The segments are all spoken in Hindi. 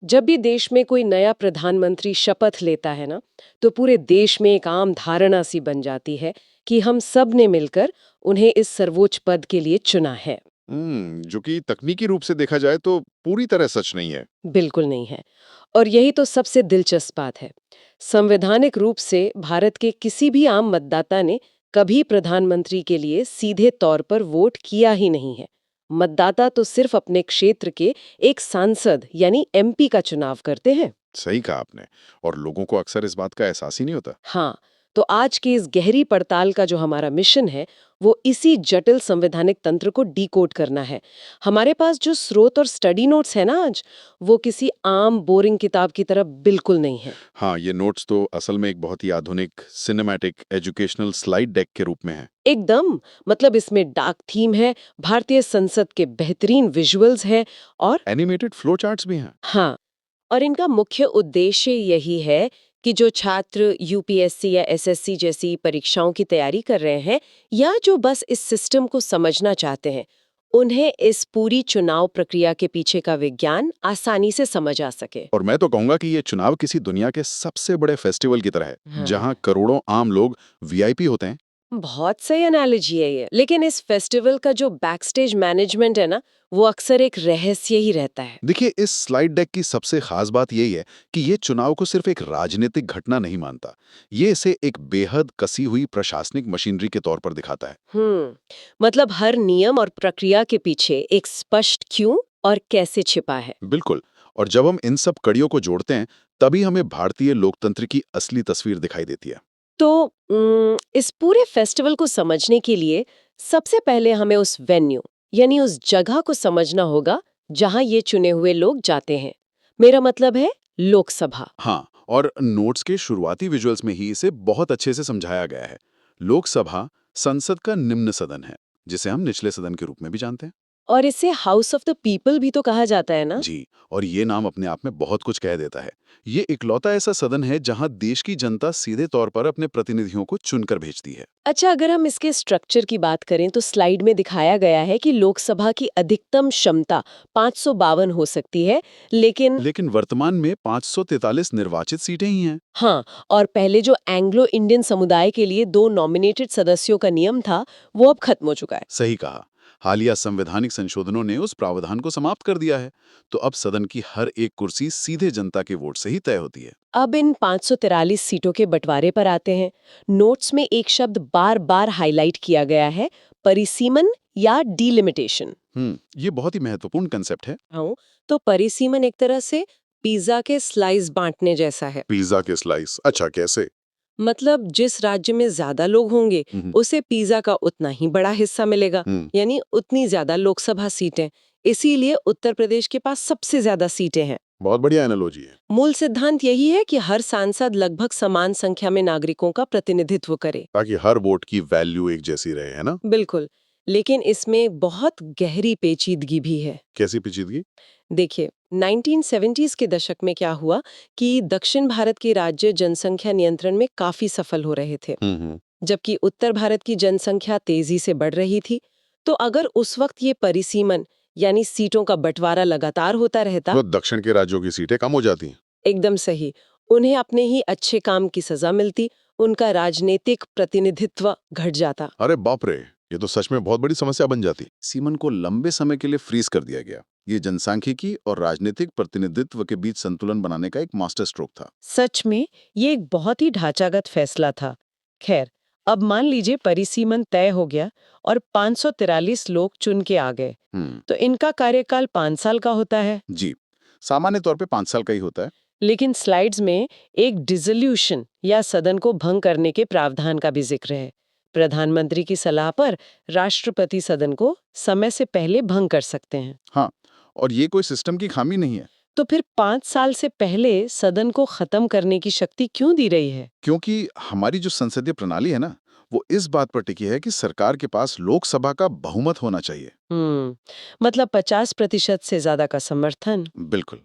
जब भी देश में कोई नया प्रधानमंत्री शपथ लेता है ना, तो पूरे देश में एक आम धारणा सी बन जाती है कि हम सब ने मिलकर उन्हें इस सर्वोच्च पद के लिए चुना है। जो कि तकनीकी रूप से देखा जाए तो पूरी तरह सच नहीं है। बिल्कुल नहीं है। और यही तो सबसे दिलचस्प बात है। संवैधानिक रूप से भारत के किसी भी आम मतदाता ने कभी प्रधानमंत्री के लिए सीधे तौर पर वोट किया ही नहीं है। मतदाता तो सिर्फ अपने क्षेत्र के एक सांसद यानी एमपी का चुनाव करते हैं। सही कहा आपने। और लोगों को अक्सर इस बात का एहसास ही नहीं होता। हाँ, तो आज की इस गहरी पड़ताल का जो हमारा मिशन है, वो इसी जटिल संवैधानिक तंत्र को डिकोड करना है। हमारे पास जो स्रोत और स्टडी नोट्स है ना आज, वो किसी आम बोरिंग किताब की तरह बिल्कुल नहीं है। हाँ, ये नोट्स तो असल में एक बहुत ही आधुनिक सिनेमैटिक एजुकेशनल स्लाइड डेक के रूप में है। एकदम, मतलब इसमें डार्क थीम है, भारतीय संसद के बेहतरीन विजुअल्स है और एनिमेटेड फ्लो चार्ट्स भी हैं। हाँ, और इनका मुख्य उद्देश्य यही है कि जो छात्र यूपीएससी या एसएससी जैसी परीक्षाओं की तैयारी कर रहे हैं या जो बस इस सिस्टम को समझना चाहते हैं, उन्हें इस पूरी चुनाव प्रक्रिया के पीछे का विज्ञान आसानी से समझ आ सके। और मैं तो कहूंगा कि ये चुनाव किसी दुनिया के सबसे बड़े फेस्टिवल की तरह है, हाँ, जहां करोड़ों आम लोग वीआईपी होते हैं। बहुत सही एनालॉजी है ये। लेकिन इस फेस्टिवल का जो बैकस्टेज मैनेजमेंट है ना, वो अक्सर एक रहस्य ही रहता है। देखिए, इस स्लाइड डेक की सबसे खास बात यही है कि ये चुनाव को सिर्फ एक राजनीतिक घटना नहीं मानता। ये इसे एक बेहद कसी हुई प्रशासनिक मशीनरी के तौर पर दिखाता है। मतलब हर नियम और प्रक्रिया के पीछे एक स्पष्ट क्यों और कैसे छिपा है। बिल्कुल। और जब हम इन सब कड़ियों को जोड़ते हैं, तभी हमें भारतीय लोकतंत्र की असली तस्वीर दिखाई देती है। तो इस पूरे फेस्टिवल को समझने के लिए सबसे पहले हमें उस वेन्यू यानी उस जगह को समझना होगा जहां ये चुने हुए लोग जाते हैं। मेरा मतलब है लोकसभा। हाँ, और नोट्स के शुरुआती विजुअल्स में ही इसे बहुत अच्छे से समझाया गया है। लोकसभा संसद का निम्न सदन है, जिसे हम निचले सदन के रूप में भी जानते हैं। और इसे हाउस ऑफ द पीपल भी तो कहा जाता है ना। जी, और ये नाम अपने आप में बहुत कुछ कह देता है। ये इकलौता ऐसा सदन है जहां देश की जनता सीधे तौर पर अपने प्रतिनिधियों को चुनकर भेजती है। अच्छा, अगर हम इसके स्ट्रक्चर की बात करें तो स्लाइड में दिखाया गया है कि लोकसभा की अधिकतम क्षमता 552 हो सकती है। लेकिन लेकिन वर्तमान में 543 निर्वाचित सीटें ही हैं। हाँ, और पहले जो एंग्लो इंडियन समुदाय के लिए 2 नॉमिनेटेड सदस्यों का नियम था, वो अब खत्म हो चुका है। सही कहा। हालिया संवैधानिक संशोधनों ने उस प्रावधान को समाप्त कर दिया है। तो अब सदन की हर एक कुर्सी सीधे जनता के वोट से ही तय होती है। अब इन 543 सीटों के बंटवारे पर आते हैं। नोट्स में एक शब्द बार-बार हाईलाइट किया गया है, परिसीमन या डिलिमिटेशन। ये बहुत ही महत्वपूर्ण कंसेप्ट है। हाँ, तो परिसीमन एक तरह से पिज्जा के स्लाइस बांटने जैसा है। पिज्जा के स्लाइस, अच्छा कैसे? मतलब जिस राज्य में ज्यादा लोग होंगे, हम्म। उसे पिज्जा का उतना ही बड़ा हिस्सा मिलेगा, हम्म। यानी उतनी ज्यादा लोकसभा सीटें। इसीलिए उत्तर प्रदेश के पास सबसे ज्यादा सीटें हैं। बहुत बढ़िया एनालॉजी है। मूल सिद्धांत यही है कि हर सांसद लगभग समान संख्या में नागरिकों का प्रतिनिधित्व करे। ताकि हर वोट की वैल्यू एक जैसी रहे, है ना? बिल्कुल। लेकिन इसमें बहुत गहरी पेचीदगी भी है। कैसी पेचीदगी? देखिए, 1970s के दशक में क्या हुआ कि दक्षिण भारत के राज्य जनसंख्या नियंत्रण में काफी सफल हो रहे थे, हम्म। जबकि उत्तर भारत की जनसंख्या तेजी से बढ़ रही थी। तो अगर उस वक्त ये परिसीमन यानी सीटों का बंटवारा लगातार होता रहता। तो दक्षिण के राज्यों की सीटें कम हो जाती हैं। एकदम सही। उन्हें अपने ही अच्छे काम की सजा मिलती, उनका राजनीतिक प्रतिनिधित्व घट जाता। अरे बाप रे! ये तो सच में बहुत बड़ी समस्या बन जाती। सीमन को लंबे समय के लिए फ्रीज कर दिया गया। ये जनसांख्यिकी और राजनीतिक प्रतिनिधित्व के बीच संतुलन बनाने का एक मास्टर स्ट्रोक था। सच में ये एक बहुत ही ढांचागत फैसला था। खैर, अब मान लीजिए परिसीमन तय हो गया और 543 लोग चुन के आ गए, हम्म। तो इनका कार्यकाल 5 साल का होता है। जी, सामान्य तौर पे 5 साल का ही होता है। लेकिन स्लाइड्स में एक डिसोल्यूशन या सदन को भंग करने के प्रावधान का भी जिक्र है। प्रधानमंत्री की सलाह पर राष्ट्रपति सदन को समय से पहले भंग कर सकते हैं। हाँ, और ये कोई सिस्टम की खामी नहीं है। तो फिर 5 साल से पहले सदन को खत्म करने की शक्ति क्यों दी रही है? क्योंकि हमारी जो संसदीय प्रणाली है ना, वो इस बात पर टिकी है कि सरकार के पास लोकसभा का बहुमत होना चाहिए। मतलब 50% से ज्यादा का समर्थन। बिल्कुल।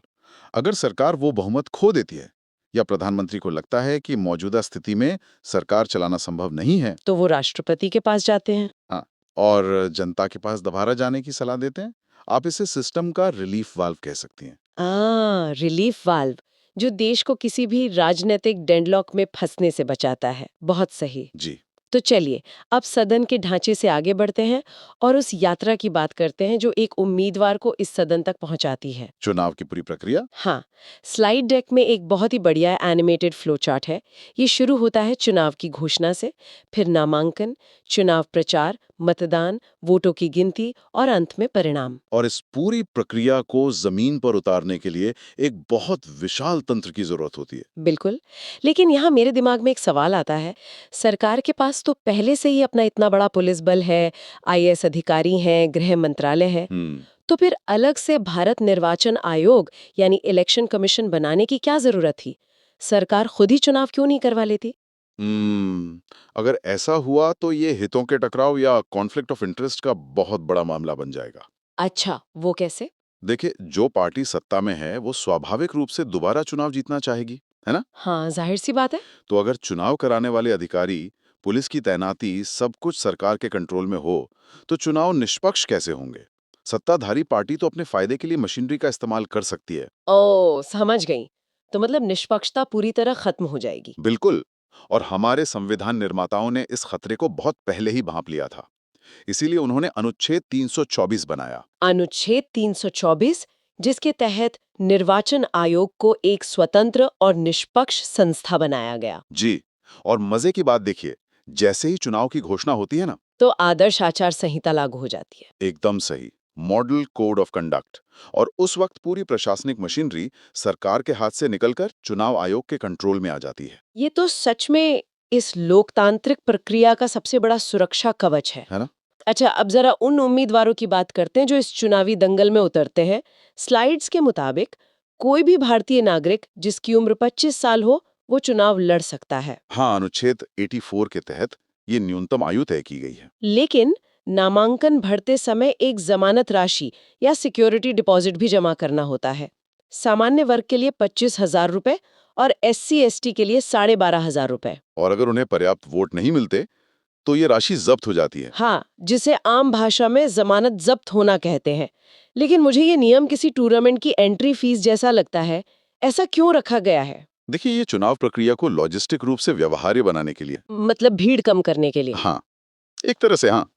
अगर सरकार वो बहुमत खो देती है या प्रधानमंत्री को लगता है कि मौजूदा स्थिति में सरकार चलाना संभव नहीं है, तो वो राष्ट्रपति के पास जाते हैं। हाँ, और जनता के पास दोबारा जाने की सलाह देते हैं। आप इसे सिस्टम का रिलीफ वाल्व कह सकती हैं। रिलीफ वाल्व, जो देश को किसी भी राजनीतिक डेडलॉक में फंसने से बचाता है। बहुत सही। जी। तो चलिए, अब सदन के ढांचे से आगे बढ़ते हैं और उस यात्रा की बात करते हैं जो एक उम्मीदवार को इस सदन तक पहुंचाती है। चुनाव की पूरी प्रक्रिया। हाँ, स्लाइड डेक में एक बहुत ही बढ़िया एनिमेटेड फ्लो चार्ट है। ये शुरू होता है चुनाव की घोषणा से, फिर नामांकन, चुनाव प्रचार, मतदान, वोटों की गिनती और अंत में परिणाम। और इस पूरी प्रक्रिया को जमीन पर उतारने के लिए एक बहुत विशाल तंत्र की जरूरत होती है। बिल्कुल। लेकिन यहाँ मेरे दिमाग में एक सवाल आता है, सरकार के पास तो पहले से ही अपना इतना बड़ा पुलिस बल है, आईएएस अधिकारी हैं, गृह मंत्रालय है, तो फिर अलग से भारत निर्वाचन आयोग यानी इलेक्शन कमीशन बनाने की क्या जरूरत थी? सरकार खुद ही चुनाव क्यों नहीं करवा लेती? अगर ऐसा हुआ तो ये हितों के टकराव या कॉन्फ्लिक्ट ऑफ इंटरेस्ट का बहुत बड़ा मामला बन जाएगा। अच्छा, वो कैसे? देखिए, जो पार्टी सत्ता में है वो स्वाभाविक रूप से दोबारा चुनाव जीतना चाहेगी, है ना? हाँ, जाहिर सी बात है। तो अगर चुनाव कराने वाले अधिकारी, पुलिस की तैनाती, सब कुछ सरकार के कंट्रोल में हो, तो चुनाव निष्पक्ष कैसे होंगे? सत्ताधारी पार्टी तो अपने फायदे के लिए मशीनरी का इस्तेमाल कर सकती है। ओ, समझ गई। तो मतलब निष्पक्षता पूरी तरह खत्म हो जाएगी। बिल्कुल। और हमारे संविधान निर्माताओं ने इस खतरे को बहुत पहले ही भांप लिया था। इसीलिए उन्होंने अनुच्छेद 324 बनाया। अनुच्छेद 324, जिसके तहत निर्वाचन आयोग को एक स्वतंत्र और निष्पक्ष संस्था बनाया गया। जी। और मजे की बात देखिए, जैसे ही चुनाव की घोषणा होती है ना, तो आदर्श आचार संहिता लागू हो जाती है। एकदम सही, मॉडल कोड ऑफ कंडक्ट। और उस वक्त पूरी प्रशासनिक मशीनरी सरकार के हाथ से निकलकर चुनाव आयोग के कंट्रोल में आ जाती है। ये तो सच में इस लोकतांत्रिक प्रक्रिया का सबसे बड़ा सुरक्षा कवच है ना? अच्छा, अब जरा उन उम्मीदवारों की बात करते हैं जो इस चुनावी दंगल में उतरते हैं। स्लाइड्स के मुताबिक कोई भी भारतीय नागरिक जिसकी उम्र 25 साल हो, वो चुनाव लड़ सकता है। हाँ, अनुच्छेद 84 के तहत ये न्यूनतम आयु तय की गई है। लेकिन नामांकन भरते समय एक जमानत राशि या सिक्योरिटी डिपॉजिट भी जमा करना होता है। सामान्य वर्ग के लिए 25,000 रुपए और SC/ST के लिए 12,500 रुपए। और अगर उन्हें पर्याप्त वोट नहीं मिलते, तो ये राशि जब्त हो जाती है। हाँ, जिसे आम भाषा में जमानत जब्त होना कहते हैं। लेकिन मुझे ये नियम किसी टूर्नामेंट की एंट्री फीस जैसा लगता है। ऐसा क्यों रखा गया है? देखिए, ये चुनाव प्रक्रिया को लॉजिस्टिक रूप से व्यवहार्य बनाने के लिए। मतलब भीड़ कम करने के लिए? हाँ, एक तरह से हाँ।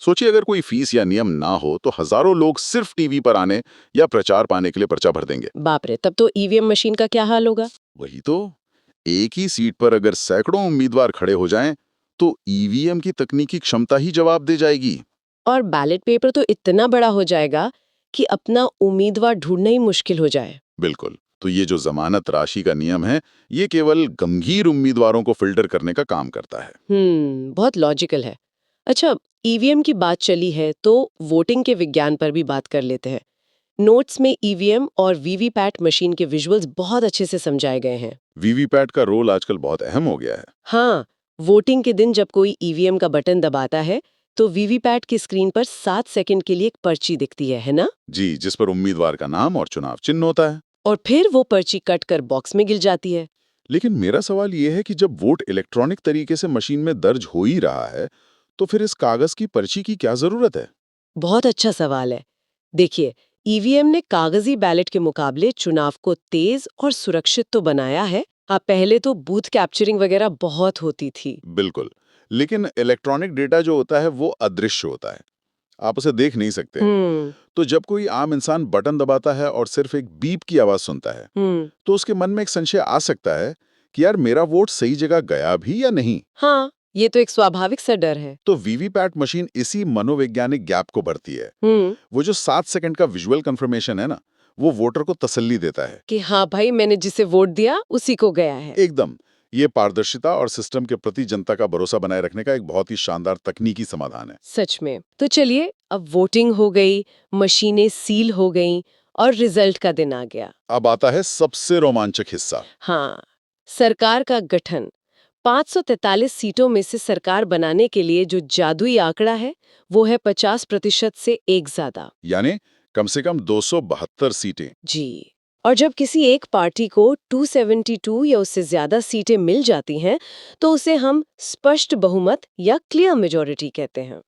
सोचिए, अगर कोई फीस या नियम ना हो तो हजारों लोग सिर्फ टीवी पर आने या प्रचार पाने के लिए पर्चा भर देंगे। बाप रे, तब तो ईवीएम मशीन का क्या हाल होगा? वही तो। एक ही सीट पर अगर सैकड़ों उम्मीदवार खड़े हो जाएं, तो ईवीएम की तकनीकी क्षमता ही जवाब दे जाएगी। और बैलेट पेपर तो इतना बड़ा हो जाएगा कि अपना उम्मीदवार ढूंढना ही मुश्किल हो जाए। बिल्कुल। तो ये जो जमानत राशि का नियम है, ये केवल गंभीर उम्मीदवारों को फिल्टर करने का काम करता है। बहुत लॉजिकल है। अच्छा, ईवीएम की बात चली है तो वोटिंग के विज्ञान पर भी बात कर लेते हैं। नोट्स में ईवीएम और वीवीपैट मशीन के विजुअल्स बहुत अच्छे से समझाए गए हैं। वीवीपैट का रोल आजकल बहुत अहम हो गया है। हाँ, वोटिंग के दिन जब कोई ईवीएम का बटन दबाता है तो वीवीपैट की स्क्रीन पर 7 सेकंड के लिए एक पर्ची दिखती है ना? जी, जिस पर उम्मीदवार का नाम और चुनाव चिन्ह होता है। और फिर वो पर्ची कट कर बॉक्स में गिर जाती है। लेकिन मेरा सवाल ये है कि जब वोट इलेक्ट्रॉनिक तरीके से मशीन में दर्ज हो ही रहा है, तो फिर इस कागज की पर्ची की क्या जरूरत है? बहुत अच्छा सवाल है। देखिए, ईवीएम ने कागजी बैलेट के मुकाबले चुनाव को तेज और सुरक्षित तो बनाया है। हाँ, पहले तो बूथ कैप्चरिंग वगैरह बहुत होती थी। बिल्कुल। लेकिन इलेक्ट्रॉनिक डेटा जो होता है वो अदृश्य होता है, आप उसे देख नहीं सकते। हम्म तो जब कोई आम इंसान बटन दबाता है और सिर्फ एक बीप की आवाज सुनता है, हम्म तो उसके मन में एक संशय आ सकता है कि यार, मेरा वोट सही जगह गया भी या नहीं। हाँ, ये तो एक स्वाभाविक सा डर है। तो वीवीपैट मशीन इसी मनोवैज्ञानिक गैप को भरती है। वो जो 7 सेकंड का विजुअल कंफर्मेशन है ना, वो वोटर को तसल्ली देता है कि हाँ भाई, मैंने जिसे वोट दिया उसी को गया है। एकदम। ये पारदर्शिता और सिस्टम के प्रति जनता का भरोसा बनाए रखने का एक बहुत ही शानदार तकनीकी समाधान है। सच में। तो चलिए, अब वोटिंग हो गई, मशीनें सील हो गईं और रिजल्ट का दिन आ गया। अब आता है सबसे रोमांचक हिस्सा। हाँ, सरकार का गठन। 543 सीटों में से सरकार बनाने के लिए जो जादुई आंकड़ा है, वो है 50% से एक ज्यादा। यानी कम से कम 272 सीटें। जी। और जब किसी एक पार्टी को 272 या उससे ज्यादा सीटें मिल जाती हैं, तो उसे हम स्पष्ट बहुमत या क्लियर मेजॉरिटी कहते हैं।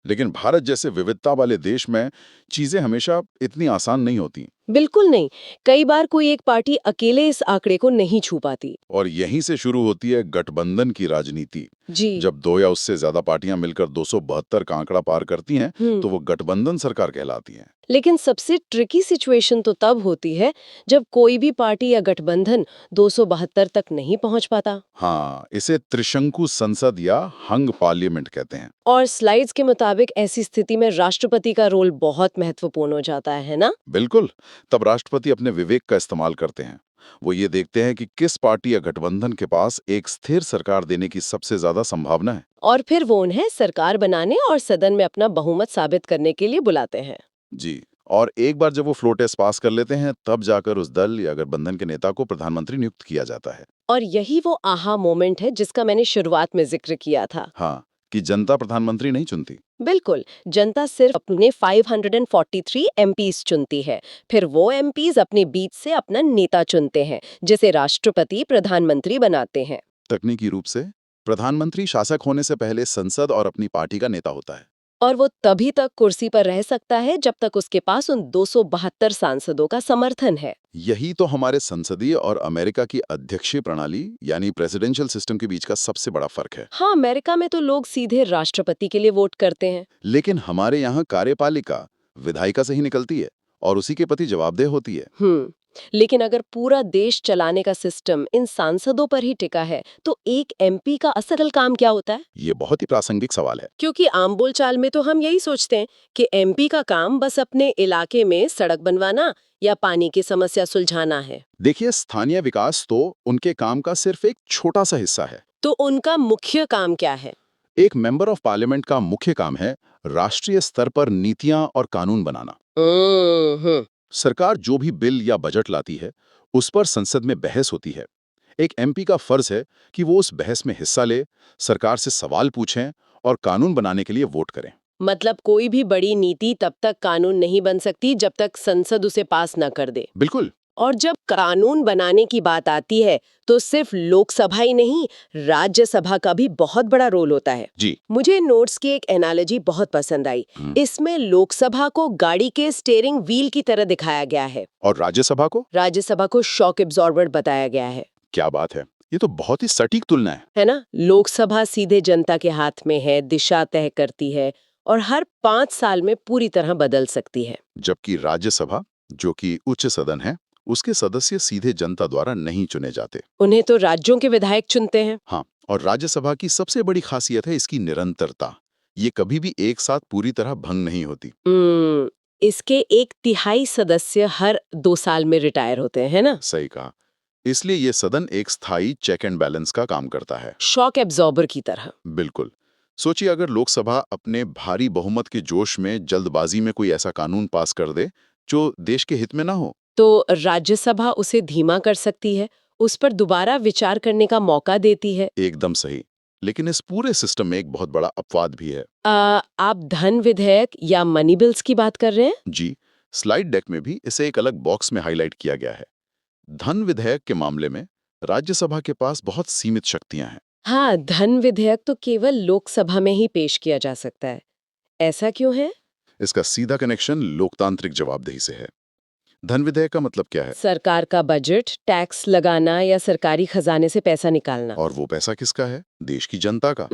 लेकिन भारत जैसे विविधता वाले देश में चीजें हमेशा इतनी आसान नहीं होती। बिल्कुल नहीं। कई बार कोई एक पार्टी अकेले इस आंकड़े को नहीं छू पाती। और यहीं से शुरू होती है गठबंधन की राजनीति। जी। जब दो या उससे ज्यादा पार्टियां मिलकर 272 का आंकड़ा पार करती हैं, तो वो गठबंधन सरकार कहलाती हैं। लेकिन सबसे ट्रिकी सिचुएशन तो तब होती है जब कोई भी पार्टी या गठबंधन 272 तक नहीं पहुंच पाता। हाँ, इसे त्रिशंकु संसद या हंग पार्लियामेंट कहते हैं। और स्लाइड्स के मुताबिक ऐसी स्थिति में राष्ट्रपति का रोल बहुत महत्वपूर्ण हो जाता है ना? बिल्कुल। तब राष्ट्रपति अपने विवेक का इस्तेमाल करते हैं। वो ये देखते हैं कि किस पार्टी या गठबंधन के पास एक स्थिर सरकार देने की सबसे ज्यादा संभावना है। और फिर वो उन्हें सरकार बनाने और सदन में अपना बहुमत साबित करने के लिए बुलाते हैं। जी। और एक बार जब वो फ्लो टेस्ट पास कर लेते हैं, तब जाकर उस दल या गठबंधन के नेता को प्रधानमंत्री नियुक्त किया जाता है। और यही वो आहा मोमेंट है जिसका मैंने शुरुआत में जिक्र किया था। हाँ, कि जनता प्रधानमंत्री नहीं चुनती। बिल्कुल, जनता सिर्फ अपने 543 एमपीज चुनती है। फिर वो एमपीज अपने बीच से अपना नेता चुनते हैं, जिसे राष्ट्रपति प्रधानमंत्री बनाते हैं। तकनीकी रूप से प्रधानमंत्री शासक होने से पहले संसद और अपनी पार्टी का नेता होता है। और वो तभी तक कुर्सी पर रह सकता है जब तक उसके पास उन 272 सांसदों का समर्थन है। यही तो हमारे संसदीय और अमेरिका की अध्यक्षीय प्रणाली यानी प्रेसिडेंशियल सिस्टम के बीच का सबसे बड़ा फर्क है। हाँ, अमेरिका में तो लोग सीधे राष्ट्रपति के लिए वोट करते हैं। लेकिन हमारे यहाँ कार्यपालिका विधायिका से ही निकलती है और उसी के प्रति जवाबदेह होती है। लेकिन अगर पूरा देश चलाने का सिस्टम इन सांसदों पर ही टिका है, तो एक एमपी का असल काम क्या होता है? ये बहुत ही प्रासंगिक सवाल है। क्योंकि आम बोलचाल में तो हम यही सोचते हैं कि एमपी का काम बस अपने इलाके में सड़क बनवाना या पानी की समस्या सुलझाना है। देखिए, स्थानीय विकास तो उनके काम का सिर्फ एक छोटा सा हिस्सा है। तो उनका मुख्य काम क्या है? एक मेंबर ऑफ पार्लियामेंट का मुख्य काम है राष्ट्रीय स्तर पर नीतियां और कानून बनाना। सरकार जो भी बिल या बजट लाती है, उस पर संसद में बहस होती है। एक एमपी का फर्ज है कि वो उस बहस में हिस्सा ले, सरकार से सवाल पूछें और कानून बनाने के लिए वोट करें। मतलब कोई भी बड़ी नीति तब तक कानून नहीं बन सकती जब तक संसद उसे पास न कर दे। बिल्कुल। और जब कानून बनाने की बात आती है तो सिर्फ लोकसभा ही नहीं, राज्यसभा का भी बहुत बड़ा रोल होता है। जी। मुझे नोट्स की एक एनालॉजी बहुत पसंद आई। इसमें लोकसभा को गाड़ी के स्टीयरिंग व्हील की तरह दिखाया गया है और राज्यसभा को शॉक एब्जॉर्बर बताया गया है। क्या बात है, ये तो बहुत ही सटीक तुलना है ना? लोकसभा सीधे जनता के हाथ में है, दिशा तय करती है और हर 5 साल में पूरी तरह बदल सकती है। जबकि राज्यसभा, जो कि उच्च सदन है, उसके सदस्य सीधे जनता द्वारा नहीं चुने जाते। उन्हें तो राज्यों के विधायक चुनते हैं। हाँ, और राज्यसभा की सबसे बड़ी खासियत है इसकी निरंतरता। ये कभी भी एक साथ पूरी तरह भंग नहीं होती। इसके 1/3 सदस्य हर 2 साल में रिटायर होते हैं, है ना? सही कहा। इसलिए ये सदन एक स्थायी चेक एंड बैलेंस का काम करता है। शॉक एब्जॉर्बर की तरह। बिल्कुल। सोचिए, अगर लोकसभा अपने भारी बहुमत के जोश में जल्दबाजी में कोई ऐसा कानून पास कर दे जो देश के हित में ना हो, तो राज्यसभा उसे धीमा कर सकती है, उस पर दोबारा विचार करने का मौका देती है। एकदम सही। लेकिन इस पूरे सिस्टम में एक बहुत बड़ा अपवाद भी है। आप धन विधेयक या मनी बिल्स की बात कर रहे हैं? जी, स्लाइड डेक में भी इसे एक अलग बॉक्स में हाईलाइट किया गया है। धन विधेयक के मामले में राज्यसभा के पास बहुत सीमित शक्तियां हैं। हाँ, धन विधेयक तो केवल लोकसभा में ही पेश किया जा सकता है। ऐसा क्यों है? इसका सीधा कनेक्शन लोकतांत्रिक जवाबदेही से है। धन विधेयक का मतलब क्या है? सरकार का बजट, टैक्स लगाना या सरकारी खजाने से पैसा निकालना। और वो पैसा किसका है? देश की जनता का।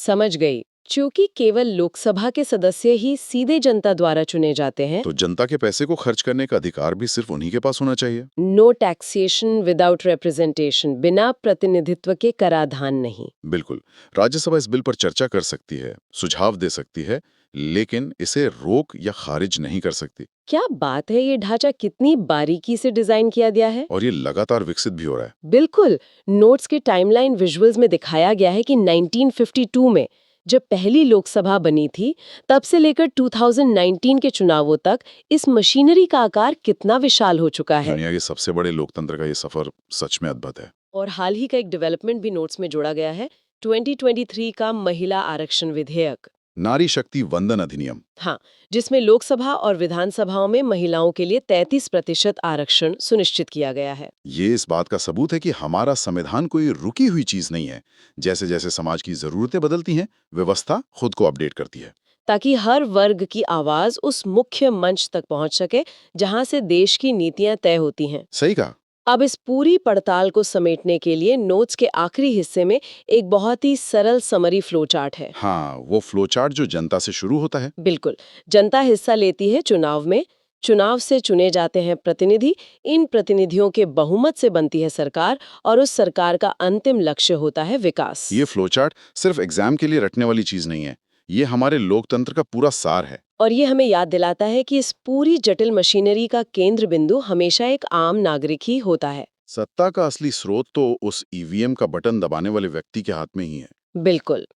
समझ गई। चूंकि केवल लोकसभा के सदस्य ही सीधे जनता द्वारा चुने जाते हैं, तो जनता के पैसे को खर्च करने का अधिकार भी सिर्फ उन्हीं के पास होना चाहिए। नो टैक्सेशन विदाउट रिप्रेजेंटेशन, बिना प्रतिनिधित्व के कराधान नहीं। बिल्कुल। राज्यसभा इस बिल पर चर्चा कर सकती है, सुझाव दे सकती है, लेकिन इसे रोक या खारिज नहीं कर सकती। क्या बात है, ये ढांचा कितनी बारीकी से डिजाइन किया गया है। और ये लगातार विकसित भी हो रहा है। बिल्कुल। नोट्स के टाइमलाइन विजुअल्स में दिखाया गया है कि 1952 में जब पहली लोकसभा बनी थी, तब से लेकर 2019 के चुनावों तक इस मशीनरी का आकार कितना विशाल हो चुका है। दुनिया के सबसे बड़े लोकतंत्र का ये सफर सच में अद्भुत है। और हाल ही का एक डेवलपमेंट भी नोट्स में जोड़ा गया है, 2023 का महिला आरक्षण विधेयक। नारी शक्ति वंदन अधिनियम। हाँ, जिसमें लोकसभा और विधानसभाओं में महिलाओं के लिए 33% आरक्षण सुनिश्चित किया गया है। ये इस बात का सबूत है कि हमारा संविधान कोई रुकी हुई चीज नहीं है। जैसे जैसे समाज की जरूरतें बदलती हैं, व्यवस्था खुद को अपडेट करती है। ताकि हर वर्ग की आवाज उस मुख्य मंच तक पहुंच सके जहां से देश की नीतियां तय होती हैं। सही कहा। अब इस पूरी पड़ताल को समेटने के लिए नोट्स के आखिरी हिस्से में एक बहुत ही सरल समरी फ्लो चार्ट है। हाँ, वो फ्लो चार्ट जो जनता से शुरू होता है। बिल्कुल। जनता हिस्सा लेती है चुनाव में, चुनाव से चुने जाते हैं प्रतिनिधि, इन प्रतिनिधियों के बहुमत से बनती है सरकार और उस सरकार का अंतिम लक्ष्य होता है विकास। ये फ्लो चार्ट सिर्फ एग्जाम के लिए रटने वाली चीज नहीं है, ये हमारे लोकतंत्र का पूरा सार है। और ये हमें याद दिलाता है कि इस पूरी जटिल मशीनरी का केंद्र बिंदु हमेशा एक आम नागरिक ही होता है। सत्ता का असली स्रोत तो उस ईवीएम का बटन दबाने वाले व्यक्ति के हाथ में ही है। बिल्कुल।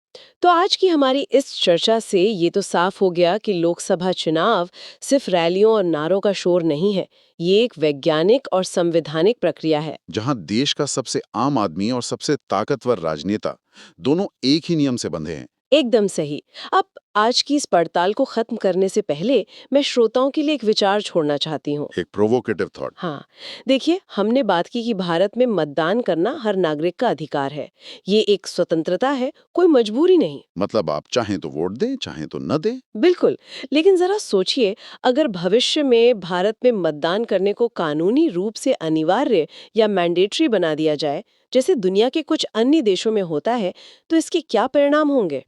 तो आज की हमारी इस चर्चा से ये तो साफ हो गया कि लोकसभा चुनाव सिर्फ रैलियों और नारों का शोर नहीं है, ये एक वैज्ञानिक और संवैधानिक प्रक्रिया है। जहां देश का सबसे आम आदमी और सबसे ताकतवर राजनेता दोनों एक ही नियम से बंधे हैं। एकदम सही। अब आज की इस पड़ताल को खत्म करने से पहले मैं श्रोताओं के लिए एक विचार छोड़ना चाहती हूँ। एक प्रोवोकेटिव थॉट। हाँ, देखिए, हमने बात की कि भारत में मतदान करना हर नागरिक का अधिकार है। ये एक स्वतंत्रता है, कोई मजबूरी नहीं। मतलब आप चाहें तो वोट दें, चाहें तो न दें। बिल्कुल। लेकिन जरा सोचिए, अगर भविष्य में भारत में मतदान करने को कानूनी रूप से अनिवार्य या मैंडेटरी बना दिया जाए, जैसे दुनिया के कुछ अन्य देशों में होता है, तो इसके क्या परिणाम होंगे?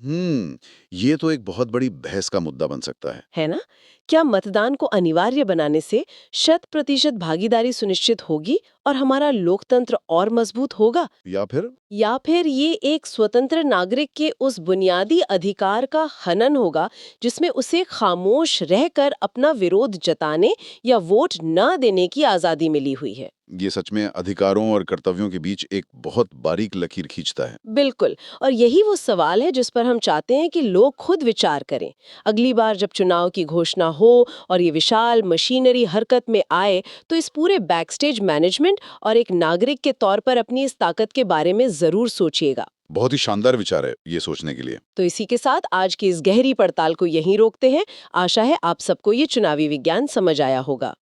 ये तो एक बहुत बड़ी बहस का मुद्दा बन सकता है। है ना? क्या मतदान को अनिवार्य बनाने से 100% भागीदारी सुनिश्चित होगी और हमारा लोकतंत्र और मजबूत होगा? या फिर ये एक स्वतंत्र नागरिक के उस बुनियादी अधिकार का हनन होगा जिसमें उसे खामोश रहकर अपना विरोध जताने या वोट न देने की आजादी मिली हुई है? ये सच में अधिकारों और कर्तव्यों के बीच एक बहुत बारीक लकीर खींचता है। बिल्कुल। और यही वो सवाल है जिस पर हम चाहते हैं कि लोग खुद विचार करें। अगली बार जब चुनाव की घोषणा हो और ये विशाल मशीनरी हरकत में आए, तो इस पूरे बैकस्टेज मैनेजमेंट और एक नागरिक के तौर पर अपनी इस ताकत के बारे में जरूर सोचिएगा। बहुत ही शानदार विचार है ये सोचने के लिए। तो इसी के साथ आज की इस गहरी पड़ताल को यहीं रोकते हैं। आशा है आप सबको ये चुनावी विज्ञान समझ आया होगा।